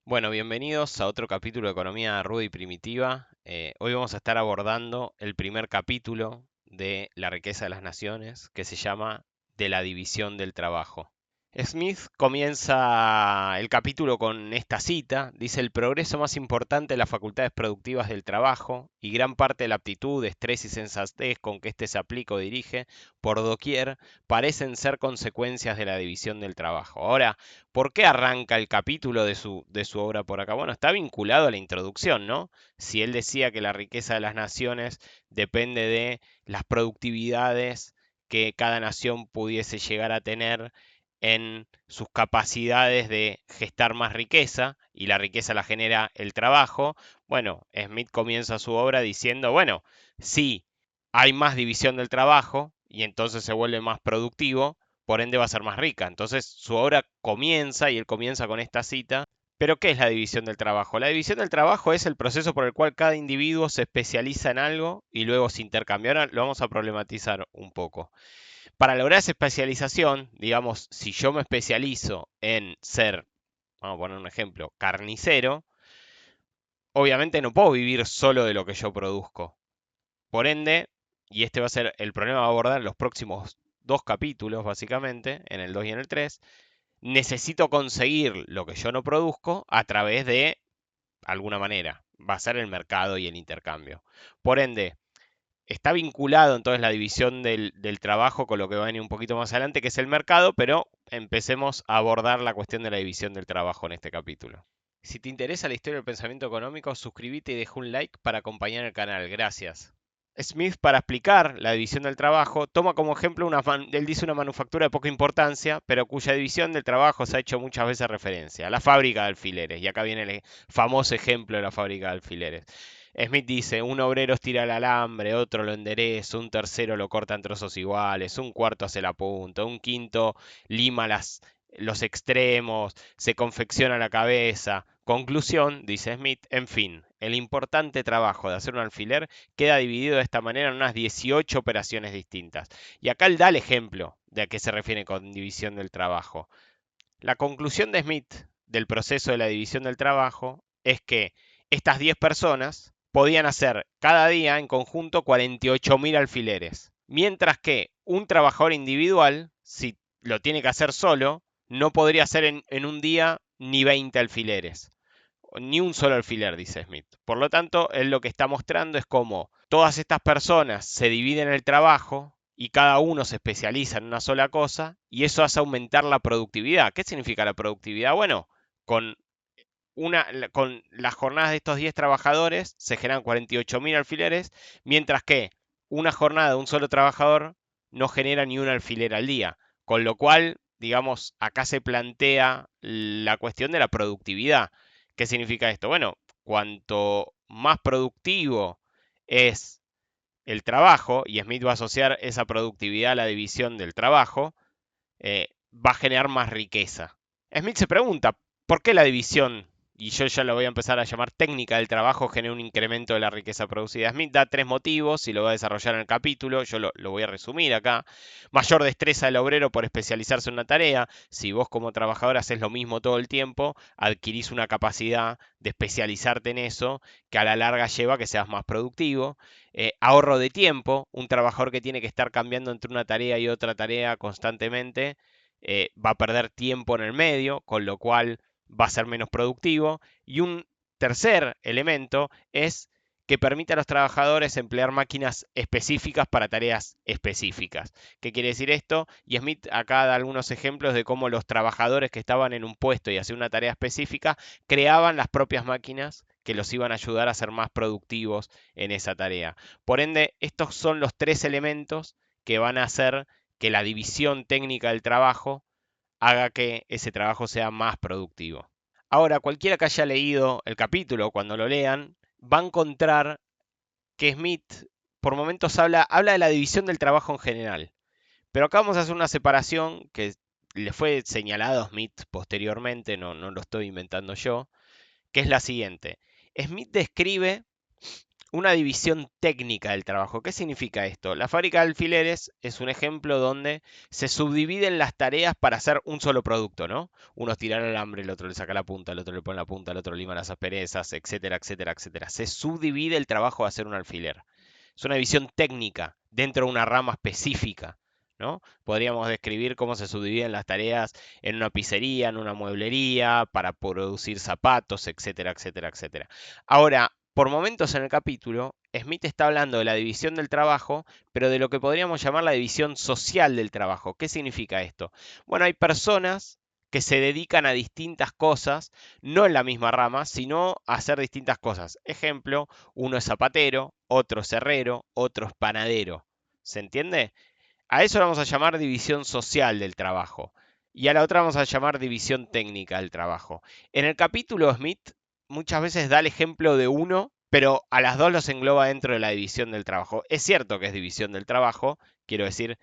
Bueno, bienvenidos a otro capítulo de Economía Ruda y Primitiva. Hoy vamos a estar abordando el primer capítulo de La riqueza de las naciones, que se llama De la división del trabajo. Smith comienza el capítulo con esta cita, dice: el progreso más importante de las facultades productivas del trabajo y gran parte de la aptitud, estrés y sensatez con que éste se aplica o dirige por doquier parecen ser consecuencias de la división del trabajo. Ahora, ¿por qué arranca el capítulo de su obra por acá? Bueno, está vinculado a la introducción, ¿no? Si él decía que la riqueza de las naciones depende de las productividades que cada nación pudiese llegar a tener en sus capacidades de gestar más riqueza, y la riqueza la genera el trabajo. Bueno, Smith comienza su obra diciendo, bueno, sí, hay más división del trabajo y entonces se vuelve más productivo, por ende va a ser más rica. Entonces su obra comienza, y él comienza con esta cita. Pero ¿qué es la división del trabajo? La división del trabajo es el proceso por el cual cada individuo se especializa en algo y luego se intercambia. Ahora lo vamos a problematizar un poco. Para lograr esa especialización, digamos, si yo me especializo en ser, vamos a poner un ejemplo, carnicero, obviamente no puedo vivir solo de lo que yo produzco. Por ende, y este va a ser el problema, va a abordar en los próximos dos capítulos, básicamente, en el 2 y en el 3, necesito conseguir lo que yo no produzco a través de alguna manera. Va a ser el mercado y el intercambio. Por ende, está vinculado entonces la división del trabajo con lo que va a venir un poquito más adelante, que es el mercado, pero empecemos a abordar la cuestión de la división del trabajo en este capítulo. Si te interesa la historia del pensamiento económico, suscríbete y deja un like para acompañar el canal. Gracias. Smith, para explicar la división del trabajo, toma como ejemplo él dice una manufactura de poca importancia, pero cuya división del trabajo se ha hecho muchas veces referencia, la fábrica de alfileres. Y acá viene el famoso ejemplo de la fábrica de alfileres. Smith dice: un obrero estira el alambre, otro lo endereza, un tercero lo corta en trozos iguales, un cuarto hace la punta, un quinto lima los extremos, se confecciona la cabeza. Conclusión, dice Smith, en fin, el importante trabajo de hacer un alfiler queda dividido de esta manera en unas 18 operaciones distintas. Y acá él da el ejemplo de a qué se refiere con división del trabajo. La conclusión de Smith del proceso de la división del trabajo es que estas 10 personas podían hacer cada día en conjunto 48.000 alfileres, mientras que un trabajador individual, si lo tiene que hacer solo, no podría hacer en un día ni 20 alfileres, ni un solo alfiler, dice Smith. Por lo tanto, él lo que está mostrando es cómo todas estas personas se dividen el trabajo y cada uno se especializa en una sola cosa, y eso hace aumentar la productividad. ¿Qué significa la productividad? Bueno, con, con las jornadas de estos 10 trabajadores se generan 48.000 alfileres, mientras que una jornada de un solo trabajador no genera ni un alfiler al día. Con lo cual, digamos, acá se plantea la cuestión de la productividad. ¿Qué significa esto? Bueno, cuanto más productivo es el trabajo, y Smith va a asociar esa productividad a la división del trabajo, va a generar más riqueza. Smith se pregunta, ¿por qué la división, y yo ya lo voy a empezar a llamar técnica del trabajo, genera un incremento de la riqueza producida? Smith da tres motivos y lo va a desarrollar en el capítulo, yo lo voy a resumir acá. Mayor destreza del obrero por especializarse en una tarea. Si vos como trabajador haces lo mismo todo el tiempo, adquirís una capacidad de especializarte en eso que a la larga lleva a que seas más productivo. Ahorro de tiempo, un trabajador que tiene que estar cambiando entre una tarea y otra tarea constantemente, va a perder tiempo en el medio, con lo cual va a ser menos productivo. Y un tercer elemento es que permite a los trabajadores emplear máquinas específicas para tareas específicas. ¿Qué quiere decir esto? Y Smith acá da algunos ejemplos de cómo los trabajadores que estaban en un puesto y hacían una tarea específica creaban las propias máquinas que los iban a ayudar a ser más productivos en esa tarea. Por ende, estos son los tres elementos que van a hacer que la división técnica del trabajo haga que ese trabajo sea más productivo. Ahora, cualquiera que haya leído el capítulo, cuando lo lean, va a encontrar que Smith por momentos habla de la división del trabajo en general. Pero acá vamos a hacer una separación que le fue señalado a Smith posteriormente, no lo estoy inventando yo, que es la siguiente. Smith describe una división técnica del trabajo. ¿Qué significa esto? La fábrica de alfileres es un ejemplo donde se subdividen las tareas para hacer un solo producto, ¿no? Uno tira el alambre, el otro le saca la punta, el otro le pone la punta, el otro lima las asperezas, etcétera, etcétera, etcétera. Se subdivide el trabajo de hacer un alfiler. Es una visión técnica dentro de una rama específica, ¿no? Podríamos describir cómo se subdividen las tareas en una pizzería, en una mueblería, para producir zapatos, etcétera, etcétera, etcétera. Ahora, por momentos en el capítulo, Smith está hablando de la división del trabajo, pero de lo que podríamos llamar la división social del trabajo. ¿Qué significa esto? Bueno, hay personas que se dedican a distintas cosas, no en la misma rama, sino a hacer distintas cosas. Ejemplo, uno es zapatero, otro es herrero, otro es panadero. ¿Se entiende? A eso vamos a llamar división social del trabajo. Y a la otra vamos a llamar división técnica del trabajo. En el capítulo Smith muchas veces da el ejemplo de uno, pero a las dos los engloba dentro de la división del trabajo. Es cierto que es división del trabajo, quiero decir,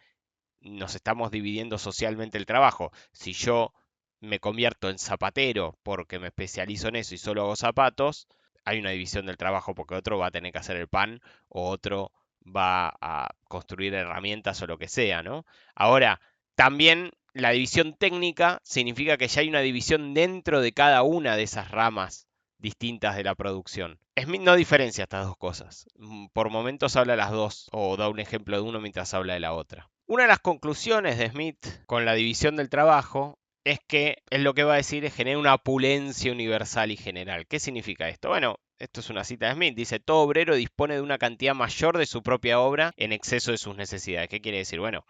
nos estamos dividiendo socialmente el trabajo. Si yo me convierto en zapatero porque me especializo en eso y solo hago zapatos, hay una división del trabajo porque otro va a tener que hacer el pan o otro va a construir herramientas o lo que sea, ¿no? Ahora, también la división técnica significa que ya hay una división dentro de cada una de esas ramas distintas de la producción. Smith no diferencia estas dos cosas. Por momentos habla de las dos o da un ejemplo de uno mientras habla de la otra. Una de las conclusiones de Smith con la división del trabajo es que es lo que va a decir es genera una opulencia universal y general. ¿Qué significa esto? Bueno, esto es una cita de Smith. Dice, todo obrero dispone de una cantidad mayor de su propia obra en exceso de sus necesidades. ¿Qué quiere decir? Bueno,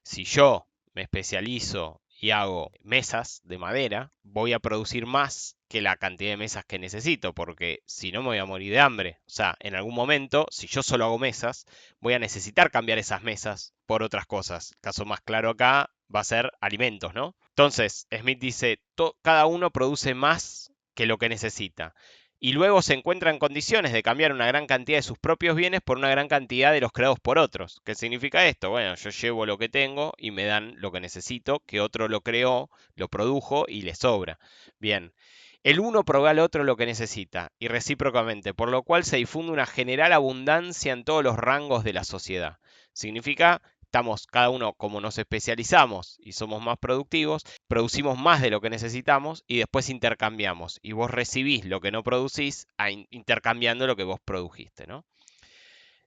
si yo me especializo y hago mesas de madera, voy a producir más que la cantidad de mesas que necesito, porque si no me voy a morir de hambre. O sea, en algún momento, si yo solo hago mesas, voy a necesitar cambiar esas mesas por otras cosas. El caso más claro acá va a ser alimentos, ¿no? Entonces, Smith dice, cada uno produce más que lo que necesita y luego se encuentra en condiciones de cambiar una gran cantidad de sus propios bienes por una gran cantidad de los creados por otros. ¿Qué significa esto? Bueno, yo llevo lo que tengo y me dan lo que necesito, que otro lo creó, lo produjo y le sobra. Bien, el uno provee al otro lo que necesita y recíprocamente, por lo cual se difunde una general abundancia en todos los rangos de la sociedad. Significa estamos cada uno como nos especializamos y somos más productivos, producimos más de lo que necesitamos y después intercambiamos. Y vos recibís lo que no producís intercambiando lo que vos produjiste, ¿no?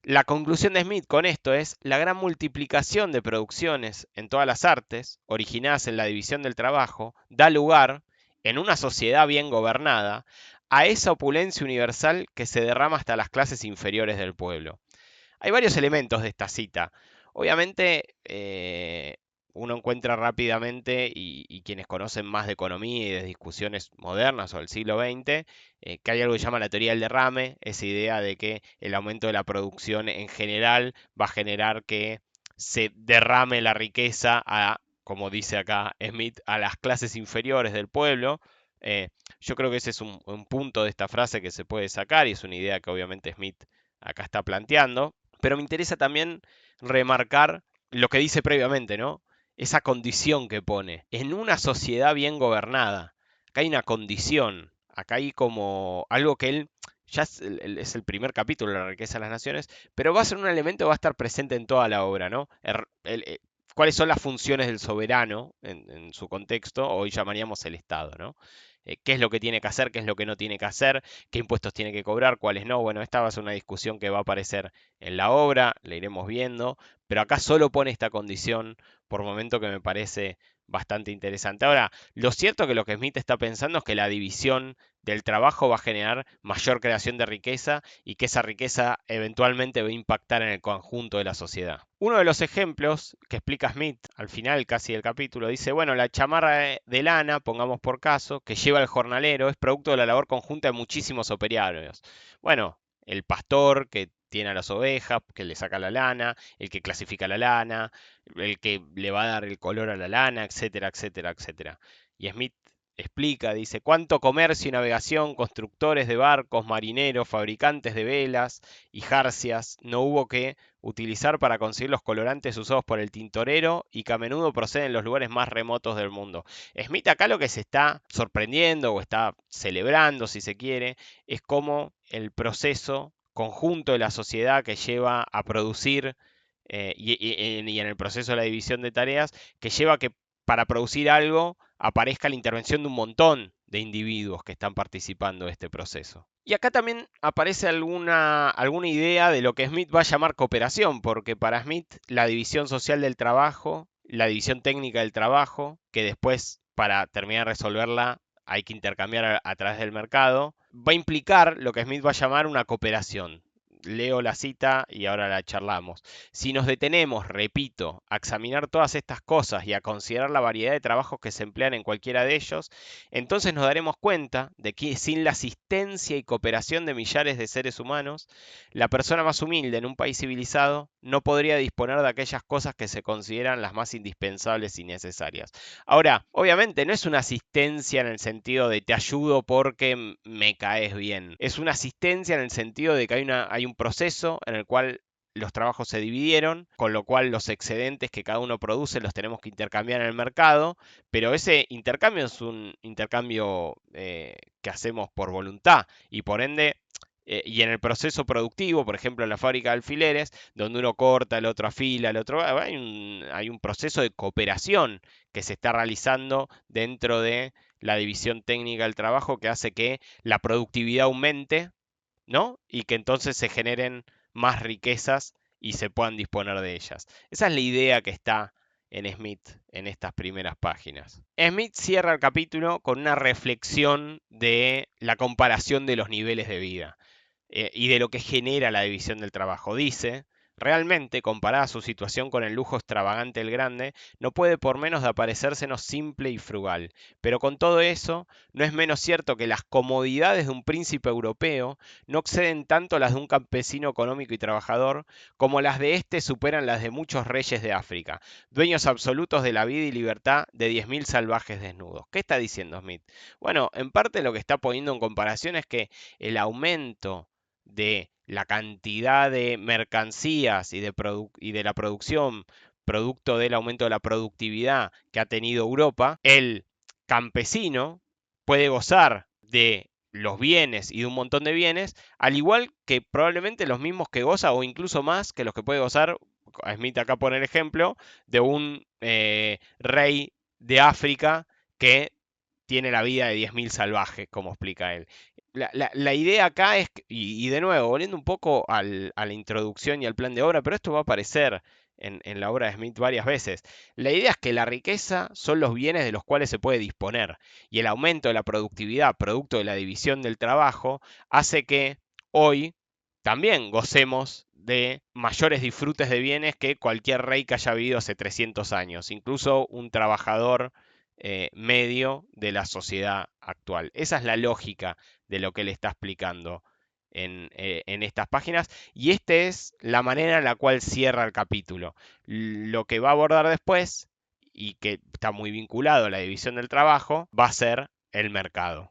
La conclusión de Smith con esto es la gran multiplicación de producciones en todas las artes, originadas en la división del trabajo, da lugar, en una sociedad bien gobernada, a esa opulencia universal que se derrama hasta las clases inferiores del pueblo. Hay varios elementos de esta cita. Obviamente, uno encuentra rápidamente, y quienes conocen más de economía y de discusiones modernas o del siglo XX, que hay algo que se llama la teoría del derrame, esa idea de que el aumento de la producción en general va a generar que se derrame la riqueza a, como dice acá Smith, a las clases inferiores del pueblo. Eh, yo creo que ese es un punto de esta frase que se puede sacar y es una idea que obviamente Smith acá está planteando. Pero me interesa también remarcar lo que dice previamente, ¿no? Esa condición que pone. En una sociedad bien gobernada, acá hay una condición, acá hay como algo que él, ya es el primer capítulo de la riqueza de las naciones, pero va a ser un elemento que va a estar presente en toda la obra, ¿no? ¿Cuáles son las funciones del soberano en su contexto? Hoy llamaríamos el Estado, ¿no? ¿Qué es lo que tiene que hacer? ¿Qué es lo que no tiene que hacer? ¿Qué impuestos tiene que cobrar? ¿Cuáles no? Bueno, esta va a ser una discusión que va a aparecer en la obra, la iremos viendo, pero acá solo pone esta condición por momento que me parece bastante interesante. Ahora, lo cierto que lo que Smith está pensando es que la división del trabajo va a generar mayor creación de riqueza y que esa riqueza eventualmente va a impactar en el conjunto de la sociedad. Uno de los ejemplos que explica Smith al final casi del capítulo dice, bueno, la chamarra de lana, pongamos por caso, que lleva el jornalero es producto de la labor conjunta de muchísimos operarios. Bueno, el pastor que tiene a las ovejas, que le saca la lana, el que clasifica la lana, el que le va a dar el color a la lana, etcétera, etcétera, etcétera. Y Smith explica, dice, cuánto comercio y navegación, constructores de barcos, marineros, fabricantes de velas y jarcias no hubo que utilizar para conseguir los colorantes usados por el tintorero y que a menudo proceden en los lugares más remotos del mundo. Smith acá lo que se está sorprendiendo o está celebrando, si se quiere, es cómo el proceso conjunto de la sociedad que lleva a producir y en el proceso de la división de tareas, que lleva a que para producir algo aparezca la intervención de un montón de individuos que están participando de este proceso. Y acá también aparece alguna idea de lo que Smith va a llamar cooperación, porque para Smith la división social del trabajo, la división técnica del trabajo, que después para terminar de resolverla hay que intercambiar a través del mercado, va a implicar lo que Smith va a llamar una cooperación. Leo la cita y ahora la charlamos. Si nos detenemos, repito, a examinar todas estas cosas y a considerar la variedad de trabajos que se emplean en cualquiera de ellos, entonces nos daremos cuenta de que sin la asistencia y cooperación de millares de seres humanos, la persona más humilde en un país civilizado no podría disponer de aquellas cosas que se consideran las más indispensables y necesarias. Ahora, obviamente no es una asistencia en el sentido de te ayudo porque me caes bien. Es una asistencia en el sentido de que hay un proceso en el cual los trabajos se dividieron, con lo cual los excedentes que cada uno produce los tenemos que intercambiar en el mercado, pero ese intercambio es un intercambio que hacemos por voluntad y por ende y en el proceso productivo, por ejemplo en la fábrica de alfileres, donde uno corta, el otro afila, el otro... hay un proceso de cooperación que se está realizando dentro de la división técnica del trabajo que hace que la productividad aumente, ¿no? Y que entonces se generen más riquezas y se puedan disponer de ellas. Esa es la idea que está en Smith en estas primeras páginas. Smith cierra el capítulo con una reflexión de la comparación de los niveles de vida y de lo que genera la división del trabajo. Dice, realmente, comparada su situación con el lujo extravagante del grande, no puede por menos de aparecérsenos simple y frugal. Pero con todo eso, no es menos cierto que las comodidades de un príncipe europeo no exceden tanto las de un campesino económico y trabajador, como las de éste superan las de muchos reyes de África, dueños absolutos de la vida y libertad de 10.000 salvajes desnudos. ¿Qué está diciendo Smith? Bueno, en parte lo que está poniendo en comparación es que el aumento de la cantidad de mercancías y de la producción producto del aumento de la productividad que ha tenido Europa, el campesino puede gozar de los bienes y de un montón de bienes, al igual que probablemente los mismos que goza o incluso más que los que puede gozar, Smith acá pone el ejemplo, de un rey de África que tiene la vida de 10.000 salvajes, como explica él. La idea acá es, y de nuevo, volviendo un poco a la introducción y al plan de obra, pero esto va a aparecer en la obra de Smith varias veces. La idea es que la riqueza son los bienes de los cuales se puede disponer, y el aumento de la productividad, producto de la división del trabajo, hace que hoy también gocemos de mayores disfrutes de bienes que cualquier rey que haya vivido hace 300 años, incluso un trabajador medio de la sociedad actual. Esa es la lógica de lo que él está explicando en estas páginas y esta es la manera en la cual cierra el capítulo. Lo que va a abordar después y que está muy vinculado a la división del trabajo va a ser el mercado.